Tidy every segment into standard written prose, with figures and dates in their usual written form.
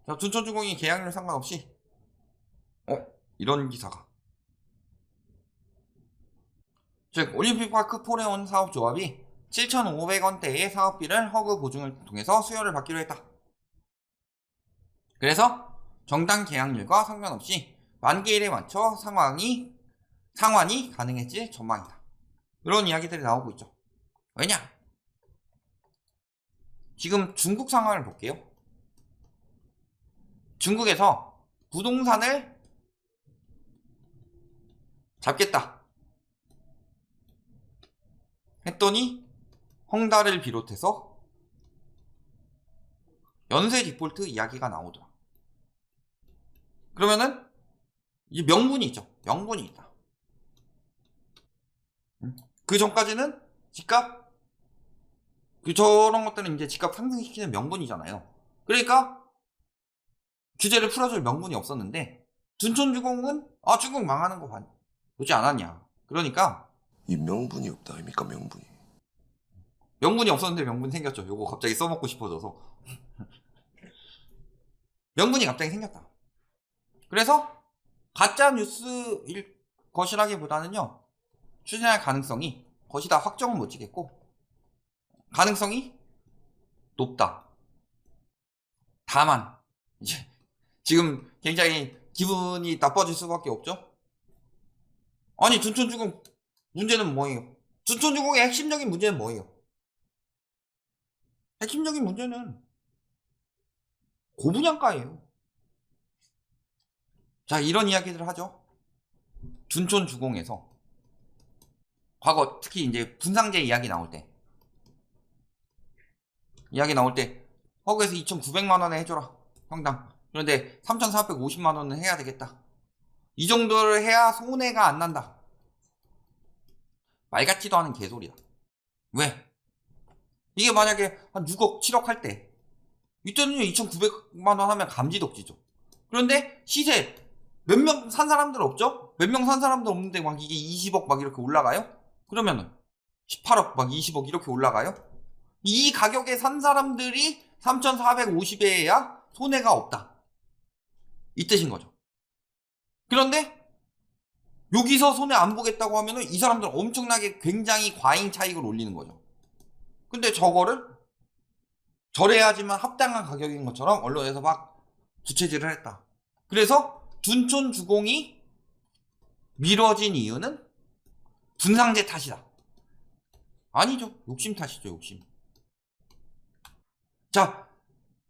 자, 둔촌주공이 계약률 상관없이 이런 기사가, 즉 올림픽파크 포레온 사업조합이 7,500원대의 사업비를 허그 보증을 통해서 수여를 받기로 했다. 그래서 정당 계약률과 상관없이 만기일에 맞춰 상환이 가능해질 전망이다. 이런 이야기들이 나오고 있죠. 왜냐? 지금 중국 상황을 볼게요. 중국에서 부동산을 잡겠다 했더니 헝다를 비롯해서 연쇄 디폴트 이야기가 나오더라. 그러면은 이제 명분이 있죠. 명분이 있다. 그 전까지는 집값, 저런 것들은 이제 집값 상승시키는 명분이잖아요. 그러니까 규제를 풀어줄 명분이 없었는데, 둔촌주공은 중국 망하는 거 보지 않았냐. 그러니까 이 명분이 없다 아닙니까? 명분이 없었는데 명분 생겼죠. 요거 갑자기 써먹고 싶어져서 명분이 갑자기 생겼다. 그래서 가짜 뉴스일 것이라기보다는요, 추진할 가능성이 것이다 확정은 못 지겠고 가능성이 높다. 다만 이제 지금 굉장히 기분이 나빠질 수밖에 없죠. 아니, 둔촌주공 문제는 뭐예요? 둔촌주공의 핵심적인 문제는 뭐예요? 핵심적인 문제는 고분양가예요. 자, 이런 이야기들을 하죠. 둔촌주공에서 과거 특히 이제 분상제 이야기 나올 때 허그에서 2,900만원에 해줘라 평당. 그런데 3,450만원은 해야 되겠다. 이 정도를 해야 손해가 안 난다. 말 같지도 않은 개소리다. 왜? 이게 만약에 한 6억 7억 할 때 이때는 2,900만원 하면 감지덕지죠. 그런데 시세 몇 명 산 사람들 없죠? 몇 명 산 사람들 없는데 막 이게 20억 막 이렇게 올라가요? 그러면은 18억 막 20억 이렇게 올라가요? 이 가격에 산 사람들이 3,450에야 손해가 없다. 이 뜻인 거죠. 그런데 여기서 손해 안 보겠다고 하면은 이 사람들은 엄청나게 굉장히 과잉 차익을 올리는 거죠. 근데 저거를 저래야지만 합당한 가격인 것처럼 언론에서 막 부채질을 했다. 그래서 둔촌주공이 미뤄진 이유는 분상제 탓이다. 아니죠. 욕심 탓이죠. 욕심. 자,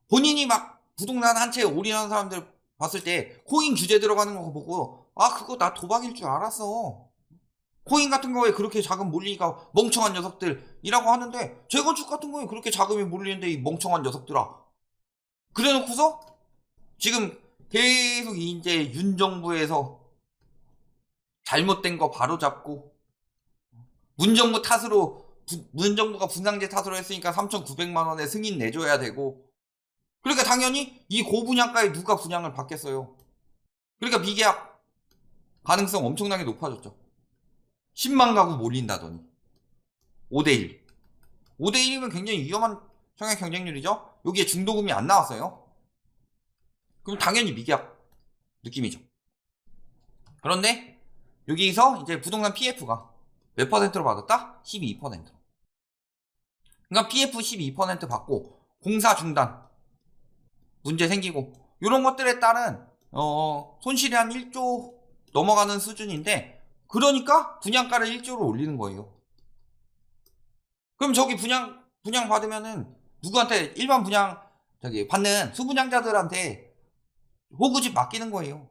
본인이 막 부동산 한 채에 올인하는 사람들 봤을 때 코인 규제 들어가는 거 보고 그거 나 도박일 줄 알았어. 코인 같은 거에 그렇게 자금 몰리니까 멍청한 녀석들이라고 하는데, 재건축 같은 거에 그렇게 자금이 몰리는데 이 멍청한 녀석들아. 그래 놓고서 지금 계속 이제 윤 정부에서 잘못된 거 바로잡고 문정부가 분상제 탓으로 했으니까 3,900만원에 승인 내줘야 되고, 그러니까 당연히 이 고분양가에 누가 분양을 받겠어요. 그러니까 미계약 가능성 엄청나게 높아졌죠. 10만 가구 몰린다더니 5대1. 5대1이면 굉장히 위험한 청약 경쟁률이죠. 여기에 중도금이 안 나왔어요. 그럼 당연히 미계약 느낌이죠. 그런데 여기서 이제 부동산 PF가 몇 퍼센트로 받았다? 12%. 그러니까 PF 12% 받고 공사 중단 문제 생기고 이런 것들에 따른 손실이 한 1조 넘어가는 수준인데, 그러니까 분양가를 1조로 올리는 거예요. 그럼 저기 분양 받으면은 누구한테, 일반 분양 받는 수분양자들한테 호구집 맡기는 거예요.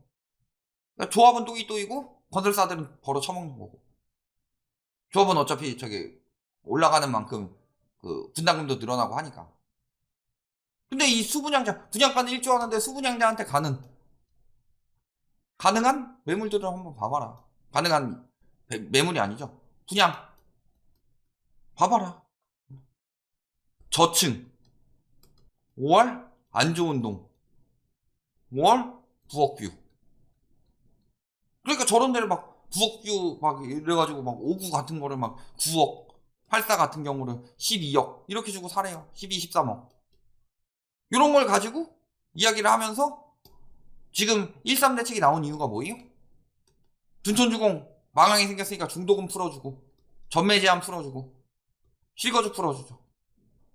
그러니까 조합은 또이고 건설사들은 벌어 처먹는 거고. 조합은 어차피 올라가는 만큼 그 분담금도 늘어나고 하니까. 근데 이 분양가는 1조 하는데 수분양자한테 가능한 매물들을 한번 봐봐라. 가능한 매물이 아니죠. 분양 봐봐라. 저층 5월 안 좋은 동 5월 부엌뷰. 그러니까 저런 데를 막 부엌뷰 막 이래가지고 막 5구 같은 거를 막 9억, 84 같은 경우를 12억 이렇게 주고 사래요. 12, 13억. 이런 걸 가지고 이야기를 하면서 지금 1.3 대책이 나온 이유가 뭐예요? 둔촌주공 망하게 생겼으니까 중도금 풀어주고 전매 제한 풀어주고 실거주 풀어주죠.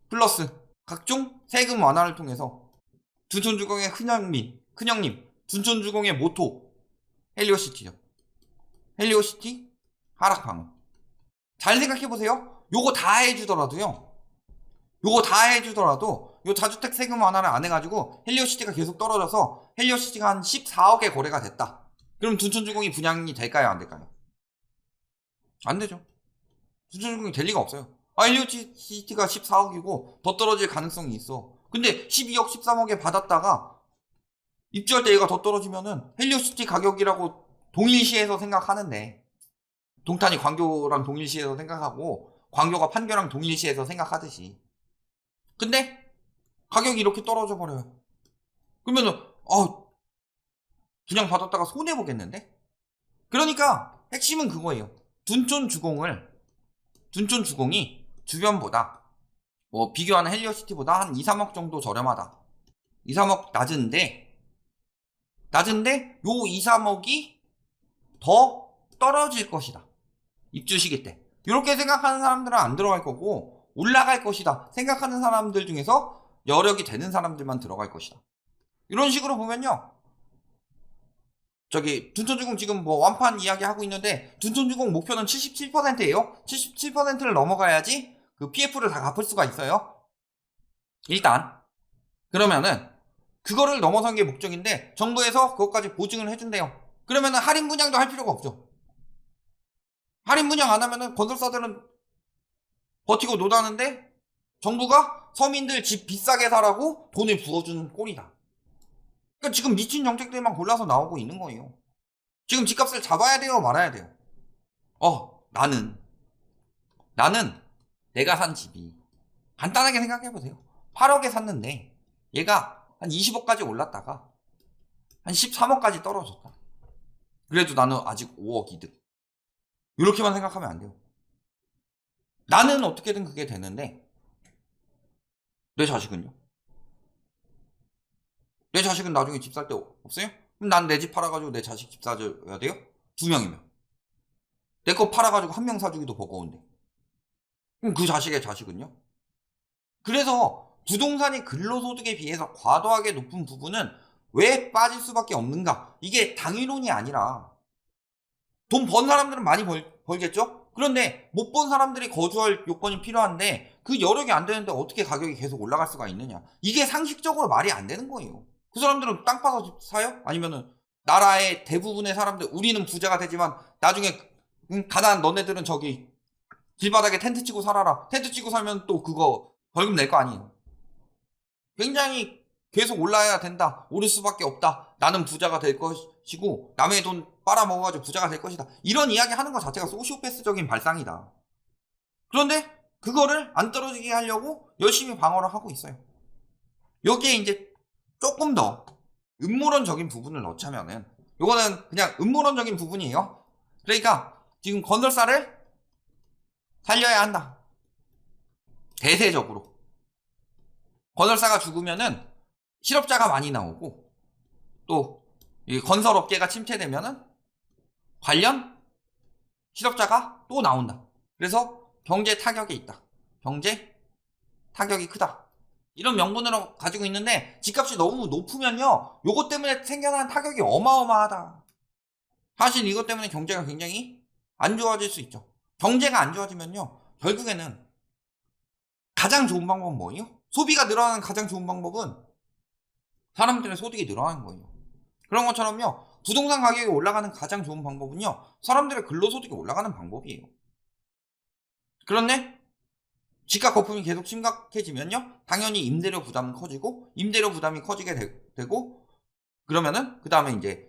플러스 각종 세금 완화를 통해서 둔촌주공의 큰형님 둔촌주공의 모토 헬리오시티죠. 헬리오시티 하락 방어. 잘 생각해보세요. 요거 다 해주더라도 요 다주택 세금 완화를 안 해가지고 헬리오시티가 계속 떨어져서 헬리오시티가 한 14억에 거래가 됐다. 그럼 둔촌주공이 분양이 될까요? 안 될까요? 안 되죠. 둔촌주공이 될 리가 없어요. 헬리오시티가 14억이고 더 떨어질 가능성이 있어. 근데 12억 13억에 받았다가 입주할 때 얘가 더 떨어지면은 헬리오시티 가격이라고 동일시해서 생각하는데, 동탄이 광교랑 동일시해서 생각하고 광교가 판교랑 동일시해서 생각하듯이, 근데 가격이 이렇게 떨어져 버려요. 그러면은 분양 받았다가 손해보겠는데? 그러니까 핵심은 그거예요. 둔촌주공이 주변보다 비교하는 헬리오시티보다 한 2, 3억 정도 저렴하다. 2, 3억 낮은데 요 2, 3억이 더 떨어질 것이다. 입주 시기 때. 이렇게 생각하는 사람들은 안 들어갈 거고 올라갈 것이다 생각하는 사람들 중에서 여력이 되는 사람들만 들어갈 것이다. 이런 식으로 보면요. 둔촌주공 지금 완판 이야기 하고 있는데, 둔촌주공 목표는 77%예요. 77%를 넘어가야지 그 PF를 다 갚을 수가 있어요. 일단. 그러면은 그거를 넘어선 게 목적인데 정부에서 그것까지 보증을 해준대요. 그러면은 할인 분양도 할 필요가 없죠. 할인 분양 안 하면은 건설사들은 버티고 노다는데 정부가 서민들 집 비싸게 사라고 돈을 부어주는 꼴이다. 그러니까 지금 미친 정책들만 골라서 나오고 있는 거예요. 지금 집값을 잡아야 돼요, 말아야 돼요? 나는 내가 산 집이, 간단하게 생각해보세요. 8억에 샀는데 얘가 한 20억까지 올랐다가 한 13억까지 떨어졌다. 그래도 나는 아직 5억 이득. 이렇게만 생각하면 안 돼요. 나는 어떻게든 그게 되는데 내 자식은요? 내 자식은 나중에 집 살 때 없어요? 그럼 난 내 집 팔아가지고 내 자식 집 사줘야 돼요? 2명이면. 내 거 팔아가지고 1명 사주기도 버거운데. 그럼 그 자식의 자식은요? 그래서 부동산이 근로소득에 비해서 과도하게 높은 부분은 왜 빠질 수밖에 없는가? 이게 당위론이 아니라, 돈 번 사람들은 많이 벌겠죠? 그런데 못 번 사람들이 거주할 요건이 필요한데 그 여력이 안 되는데 어떻게 가격이 계속 올라갈 수가 있느냐? 이게 상식적으로 말이 안 되는 거예요. 그 사람들은 땅 파서 사요? 아니면은 나라의 대부분의 사람들, 우리는 부자가 되지만 나중에 가난한 너네들은 길바닥에 텐트 치고 살아라. 텐트 치고 살면 또 그거 벌금 낼 거 아니에요. 굉장히 계속 올라야 된다. 오를 수밖에 없다. 나는 부자가 될 것이고 남의 돈 빨아먹어가지고 부자가 될 것이다. 이런 이야기 하는 것 자체가 소시오패스적인 발상이다. 그런데 그거를 안 떨어지게 하려고 열심히 방어를 하고 있어요. 여기에 이제 조금 더 음모론적인 부분을 넣자면은, 요거는 그냥 음모론적인 부분이에요. 그러니까 지금 건설사를 살려야 한다. 대세적으로. 건설사가 죽으면은 실업자가 많이 나오고, 또 이 건설업계가 침체되면은 관련 실업자가 또 나온다. 그래서 경제 타격이 있다. 경제 타격이 크다. 이런 명분으로 가지고 있는데, 집값이 너무 높으면요, 요것 때문에 생겨난 타격이 어마어마하다. 사실 이것 때문에 경제가 굉장히 안 좋아질 수 있죠. 경제가 안 좋아지면요, 결국에는 가장 좋은 방법은 뭐예요? 소비가 늘어나는 가장 좋은 방법은 사람들의 소득이 늘어나는 거예요. 그런 것처럼요, 부동산 가격이 올라가는 가장 좋은 방법은요, 사람들의 근로소득이 올라가는 방법이에요. 그런데 집값 거품이 계속 심각해지면요, 당연히 임대료 부담은 커지고, 임대료 부담이 커지게 되고, 그러면은 그 다음에 이제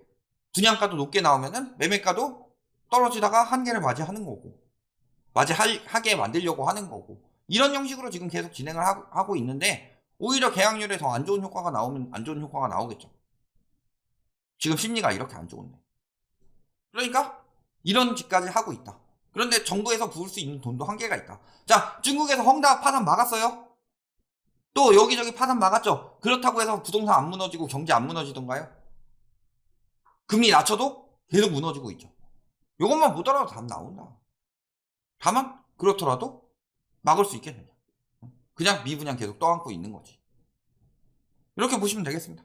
분양가도 높게 나오면은 매매가도 떨어지다가 한계를 맞이하는 거고, 맞이하게 만들려고 하는 거고, 이런 형식으로 지금 계속 진행을 하고 있는데, 오히려 계약률에 더 안 좋은 효과가 나오면 안 좋은 효과가 나오겠죠. 지금 심리가 이렇게 안 좋은데. 그러니까 이런 짓까지 하고 있다. 그런데 정부에서 부을 수 있는 돈도 한계가 있다. 자, 중국에서 헝다 파산 막았어요? 또 여기저기 파산 막았죠. 그렇다고 해서 부동산 안 무너지고 경제 안 무너지던가요? 금리 낮춰도 계속 무너지고 있죠. 이것만 보더라도 답 나온다. 다만 그렇더라도 막을 수 있겠느냐. 그냥 미분양 계속 떠안고 있는 거지. 이렇게 보시면 되겠습니다.